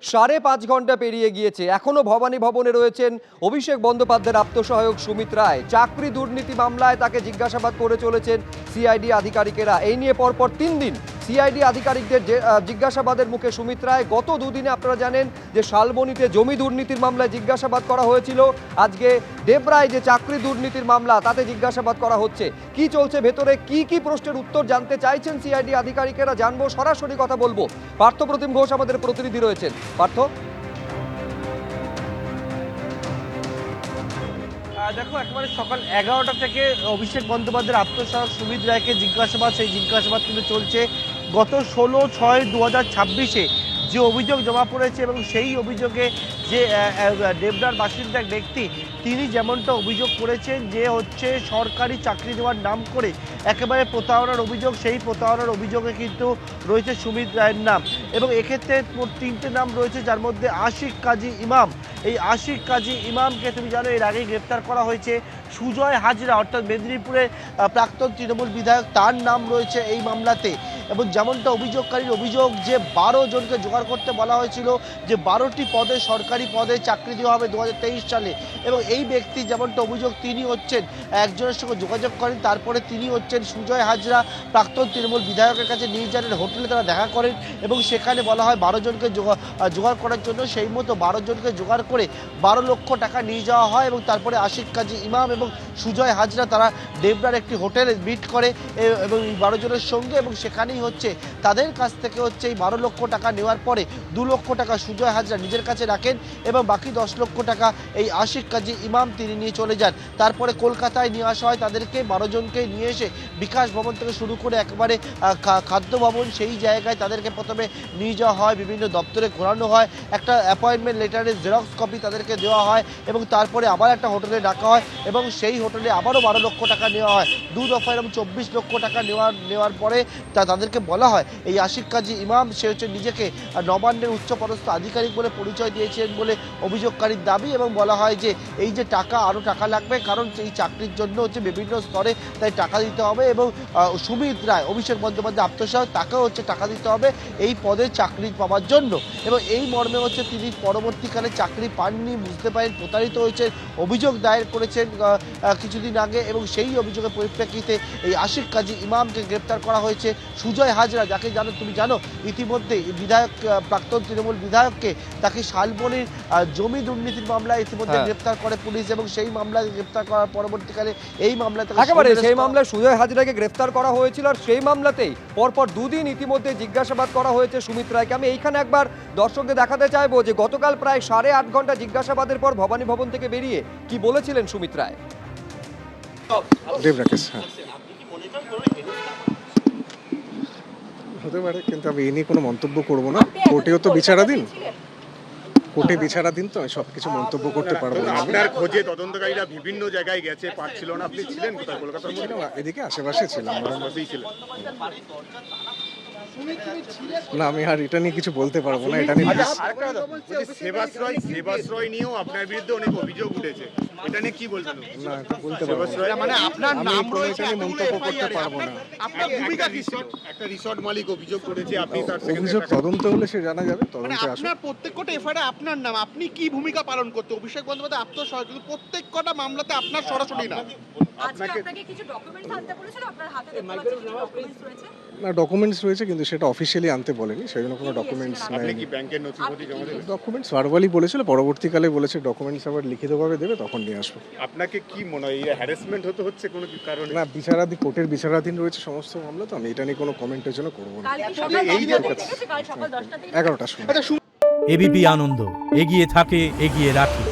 5.5 ঘন্টা পেরিয়ে গিয়েছে, এখনো ভবানী ভবনে রয়েছেন অভিষেক বন্দ্যোপাধ্যায়ের আপ্তসহায়ক সুমিত রায়। চাকরি দুর্নীতি মামলায় তাকে জিজ্ঞাসাবাদ করে চলেছেন সিআইডি আধিকারিকেরা। এই নিয়ে পরপর 3 দিন সিআইডি আধিকারিকদের জিজ্ঞাসাবাদের মুখে সুমিত রায়। গত দুদিনে আপনারা জানেন যে শালবনীতে জমি দুর্নীতির মামলায় জিজ্ঞাসাবাদ করা হয়েছিল, আজকে দেবরায় যে চাকরি দুর্নীতির মামলা তাতে জিজ্ঞাসাবাদ করা হচ্ছে। কি চলছে ভেতরে, কি প্রশ্নের উত্তর জানতে চাইছেন সিআইডি আধিকারিকেরা জানবো, সরাসরি কথা বলবো। পার্থপ্রতিম ঘোষ আমাদের প্রতিনিধি রয়েছেন। পার্থ, দেখো, একেবারে সকাল 11টা থেকে অভিষেক বন্দ্যোপাধ্যায়ের আত্মসহায়ক সুমিত রায়কে জিজ্ঞাসাবাদ, সেই জিজ্ঞাসাবাদ কিন্তু চলছে। গত 16/6/2026 যে অভিযোগ জমা পড়েছে এবং সেই অভিযোগে যে দেবদার বাসিন্দা এক ব্যক্তি, তিনি যেমনটা অভিযোগ করেছেন যে হচ্ছে সরকারি চাকরি দেওয়ার নাম করে একেবারে প্রতারণার অভিযোগ, সেই প্রতারণার অভিযোগে কিন্তু রয়েছে সুমিত রায়ের নাম। এবং এক্ষেত্রে 3টে নাম রয়েছে, যার মধ্যে আশিক কাজী ইমাম। এই আশিক কাজী ইমামকে তুমি জানো এর আগেই গ্রেপ্তার করা হয়েছে। সুজয় হাজরা অর্থাৎ মেদিনীপুরের প্রাক্তন তৃণমূল বিধায়ক, তার নাম রয়েছে এই মামলাতে। এবং যেমনটা অভিযোগকারীর অভিযোগ যে 12 জনকে জোগাড় করতে বলা হয়েছিল, যে 12টি পদে সরকারি পদে চাকরি দেওয়া হবে 2023 সালে। এবং এই ব্যক্তি যেমনটা অভিযোগ, তিনি হচ্ছেন একজনের সঙ্গে যোগাযোগ করেন, তারপরে তিনি হচ্ছেন সুজয় হাজরা প্রাক্তন তৃণমূল বিধায়কের কাছে নিয়ে যান, হোটেলে তারা দেখা করেন এবং সেখানে বলা হয় 12 জনকে জোগাড় করার জন্য। সেই মতো 12 জনকে জোগাড় করে 12 লক্ষ টাকা নিয়ে যাওয়া হয় এবং তারপরে আশিক কাজী ইমাম এবং সুজয় হাজরা তারা দেবরার একটি হোটেলে মিট করে এবং এই 12 জনের সঙ্গে, এবং সেখানেই হচ্ছে তাদের কাছ থেকে হচ্ছে এই 12 লক্ষ টাকা নেওয়ার পরে 2 লক্ষ টাকা সুজয় হাজরা নিজের কাছে রাখেন এবং বাকি 10 লক্ষ টাকা এই আশিক কাজী ইমাম তিনি নিয়ে চলে যান। তারপরে কলকাতায় নিয়ে আসা হয় তাদেরকে, 12 জনকে নিয়ে এসে বিকাশ ভবন থেকে শুরু করে একেবারে খাদ্য ভবন, সেই জায়গায় তাদেরকে প্রথমে নিয়ে যাওয়া হয়, বিভিন্ন দপ্তরে ঘোরানো হয়, একটা অ্যাপয়েন্টমেন্ট লেটারের জেরক্স কপি তাদেরকে দেওয়া হয় এবং তারপরে আবার একটা হোটেলে ডাকা হয় এবং সেই হোটেলে আবারও 12 লক্ষ টাকা নেওয়া হয়। 2 দফায় এবং 24 লক্ষ টাকা নেওয়ার পরে তাদেরকে বলা হয় এই আশিক কাজী ইমাম সে হচ্ছে নিজেকে নবান্নের উচ্চপদস্থ আধিকারিক বলে পরিচয় দিয়েছেন বলে অভিযোগকারীর দাবি। এবং বলা হয় যে এই যে টাকা, আরও টাকা লাগবে, কারণ এই চাকরির জন্য হচ্ছে বিভিন্ন স্তরে তাই টাকা দিতে হবে এবং সুমিত রায় অভিষেক বন্দ্যোপাধ্যায় আত্মসহায়ক, তাকেও হচ্ছে টাকা দিতে হবে এই পদে চাকরি পাওয়ার জন্য। এবং এই মর্মে হচ্ছে তিনি পরবর্তীকালে চাকরি পাননি, বুঝতে পারেন, প্রতারিত হয়েছেন, অভিযোগ দায়ের করেছেন কিছুদিন আগে এবং সেই অভিযোগের পরিপ্রেক্ষিতে এই আশিক কাজী ইমামকে গ্রেপ্তার করা হয়েছে। সুজয় হাজরা, যাকে তুমি জানো ইতিমধ্যে বিধায়ক, প্রাক্তন তৃণমূল বিধায়ককে, তাকে শালবনীর জমি দুর্নীতির মামলায় ইতিমধ্যে গ্রেপ্তার করে পুলিশ এবং সেই মামলায় গ্রেপ্তার করার পরবর্তীকালে এই মামলায় একেবারে সেই মামলায় সুজয় হাজরাকে গ্রেফতার করা হয়েছিল আর সেই মামলাতেই পরপর 2 দিন ইতিমধ্যে জিজ্ঞাসাবাদ করা হয়েছে সুমিত রায়কে। আমি এইখানে একবার দর্শকদের দেখাতে চাইবো যে গতকাল প্রায় 8.5 ঘন্টা জিজ্ঞাসাবাদের পর ভবানী ভবন থেকে বেরিয়ে কি বলেছিলেন সুমিত রায়। হতে পারে, কিন্তু আমি এ নিয়ে কোনো মন্তব্য করবো না। কোর্টেও তো বিচারাধীন, কোর্টে বিচারাধীন, তো আমি সবকিছু মন্তব্য করতে পারবো না। আপনার খোঁজে তদন্তকারীরা বিভিন্ন জায়গায় গেছে, পাচ্ছিল না, আপনি ছিলেন কোথায়? কলকাতার মধ্যে? এদিকে আশেপাশে ছিলাম, ছিলেন না। আমি আর এটা নিয়ে কিছু বলতে পারবো না। এটা নিয়ে সেবাশ্রয় নিয়েও আপনার বিরুদ্ধে অনেক অভিযোগ উঠেছে, এটা নিয়ে কি বলবেন? না, বলতে পারবো না। মানে আপনার নাম রয়েছে, মন্তব্য করতে পারবো না। আপনার ভূমিকা কি ছিল? একটা রিসর্ট মালিক অভিযোগ করেছে, আপনি তার অভিযোগ তদন্ত হলে সে জানা যাবে। তদন্তে আসুন। আপনার প্রত্যেকটা এফআইআরে আপনার নাম, আপনি কি ভূমিকা পালন করতে? অভিষেক বন্দ্যোপাধ্যায় আত্মসহায়ক, কিন্তু প্রত্যেকটা মামলাতে আপনার সরাসরি না। আপনাকে কিছু ডকুমেন্টস আনতে বলেছিল, আপনার হাতে ডকুমেন্টস রয়েছে? না, ডকুমেন্টস রয়েছে কিন্তু সেটা অফিসিয়ালি আনতে বলেনি, সেই জন্য কোনো ডকুমেন্টস নাই। আপনি কি ব্যাংকের নথিপত্র জমা দেবেন? ডকুমেন্টস ভার্বালি বলেছিল, পরবর্তীকালে বলেছে ডকুমেন্টস আবার লিখিতভাবে দেবে, তখন নিয়ে আসবো। আপনাকে কি মনে হয় হ্যারাসমেন্ট হচ্ছে কোনো কারণে? না, বিচারাধীন, কোর্টের বিচারাধীন রয়েছে সমস্ত মামলা, তো আমি এটা নিয়ে কোনো কমেন্টের জন্য করবো না। এই যে 11টার দিকে 11টার সময়। এবিপি আনন্দ, এগিয়ে থাকে, এগিয়ে রাখে।